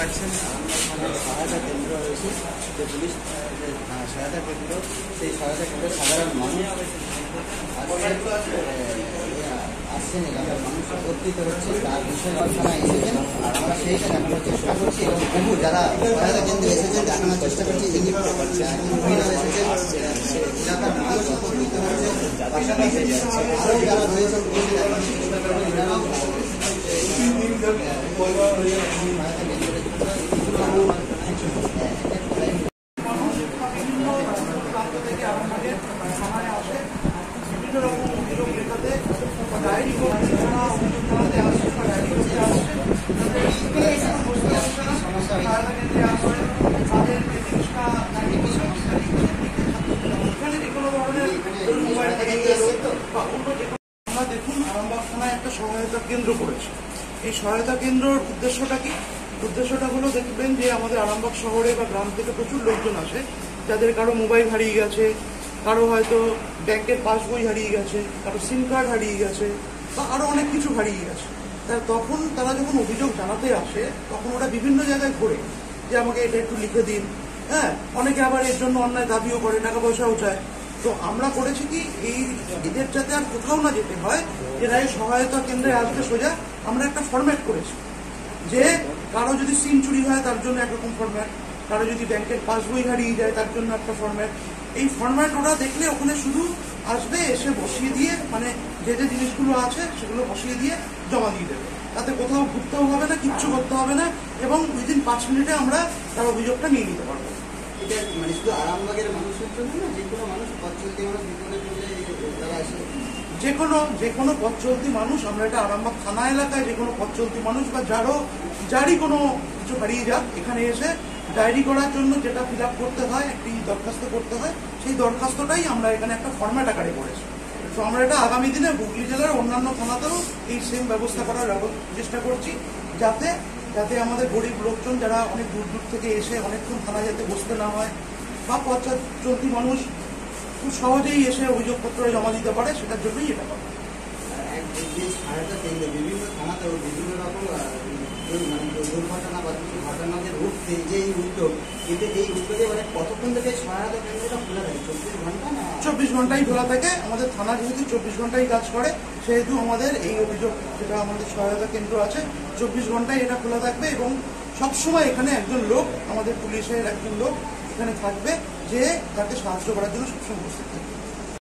পাচ্ছেন সহায়তা কেন্দ্র রয়েছে, যে পুলিশ সহায়তা কেন্দ্র, সেই সহায়তা কেন্দ্রে সাধারণ মানুষ আসছেন, এলাকার মানুষ একত্রিত হচ্ছে, তার বিষয়ে আলোচনায় এসেছেন। আমরা সেইটা দেখানোর চেষ্টা করছি এবং বহু যারা সহায়তা কেন্দ্রে এসেছেন দেখানোর চেষ্টা করছি। মহিলা এসেছেন, এলাকার মানুষ একত্রিত হচ্ছে, পাশাপাশি আরও যারা রয়েছেন দেখানোর চেষ্টা করবেন। এনারাও আমরা দেখুন আরামবাগ থানায় একটা সহায়তা কেন্দ্র করেছে। এই সহায়তা কেন্দ্রের উদ্দেশ্যটা কি? উদ্দেশ্যটা হলো, দেখবেন যে আমাদের আরামবাগ শহরে বা গ্রাম থেকে প্রচুর লোকজন আসে, যাদের কারো মোবাইল হারিয়ে গেছে, কারো হয়তো ব্যাংকের পাসবই হারিয়ে গেছে, কারো সিম কার্ড হারিয়ে গেছে, বা আরো অনেক কিছু হারিয়ে গেছে। তখন তারা যখন অভিযোগ জানাতে আসে, তখন ওরা বিভিন্ন জায়গায় ঘোরে যে আমাকে এটা একটু লিখে দিন। হ্যাঁ, অনেকে আবার এর জন্য অন্যায় দাবিও করে, টাকা পয়সাও চায়। তো আমরা করেছি কি, এই এদের যাতে আর কোথাও না যেতে হয়, এরা এই সহায়তা কেন্দ্রে আসবে সোজা। আমরা একটা ফরম্যাট করেছি যে কারো যদি সিম চুরি হয় তার জন্য একরকম ফরম্যাট, কারো যদি ব্যাংকের পাসবই হারিয়ে যায় তার জন্য একটা ফরম্যাট। এই ফরম্যাট ওরা দেখলে ওখানে শুধু আসবে, এসে বসিয়ে দিয়ে, মানে যে যে জিনিসগুলো আছে সেগুলো বসিয়ে দিয়ে জমা দিয়ে দেবে। তাতে কোথাও ঘুরতেও হবে না, কিচ্ছু করতে হবে না, এবং উইদিন 5 মিনিটে আমরা তার অভিযোগটা নিয়ে নিতে পারবো। এটা মানে শুধু আরামবাগের মানুষের জন্য না, যে কোনো মানুষ, পথ চলতি মানুষ, বিপদে পড়লে তারা আসে? যে কোনো পথ চলতি মানুষ, আমরা এটা আরামবাগ থানা এলাকায় যে কোনো পথ চলতি মানুষ বা যারই কোনো কিছু হারিয়ে যাক, এখানে এসে ডায়েরি করার জন্য যেটা ফিল আপ করতে হয়, একটি দরখাস্ত করতে হয়, সেই দরখাস্তটাই আমরা এখানে একটা ফরম্যাট আকারে করেছি। তো আমরা এটা আগামী দিনে হুগলি জেলার অন্যান্য থানাতেও এই সেম ব্যবস্থা করার চেষ্টা করছি, যাতে আমাদের গরিব লোকজন যারা অনেক দূর দূর থেকে এসে অনেকক্ষণ থানা যেতে বসতে না হয়, বা পথ চলতি মানুষ খুব সহজেই এসে অভিযোগপত্র জমা দিতে পারে, সেটার জন্যই এটা করা। যে সহায়তা কেন্দ্রে বিভিন্ন থানাতেও বিভিন্ন রকম দুর্ঘটনা বা ঘটনাকে রুখতে যে এই উদ্যোগ, কিন্তু এই উদ্যোগে মানে কতক্ষণ থেকে সহায়তা কেন্দ্রটা খোলা থাকে? 24 ঘন্টা না? 24 ঘন্টাই খোলা থাকে। আমাদের থানা যেহেতু 24 ঘন্টাই কাজ করে, সেহেতু আমাদের এই অভিযোগ যেটা আমাদের সহায়তা কেন্দ্র আছে, 24 ঘন্টায় এটা খোলা থাকবে। এবং সবসময় এখানে একজন লোক, আমাদের পুলিশের একজন লোক এখানে থাকবে, যে তাকে সাহায্য করার জন্য সবসময় উপস্থিত থাকবে।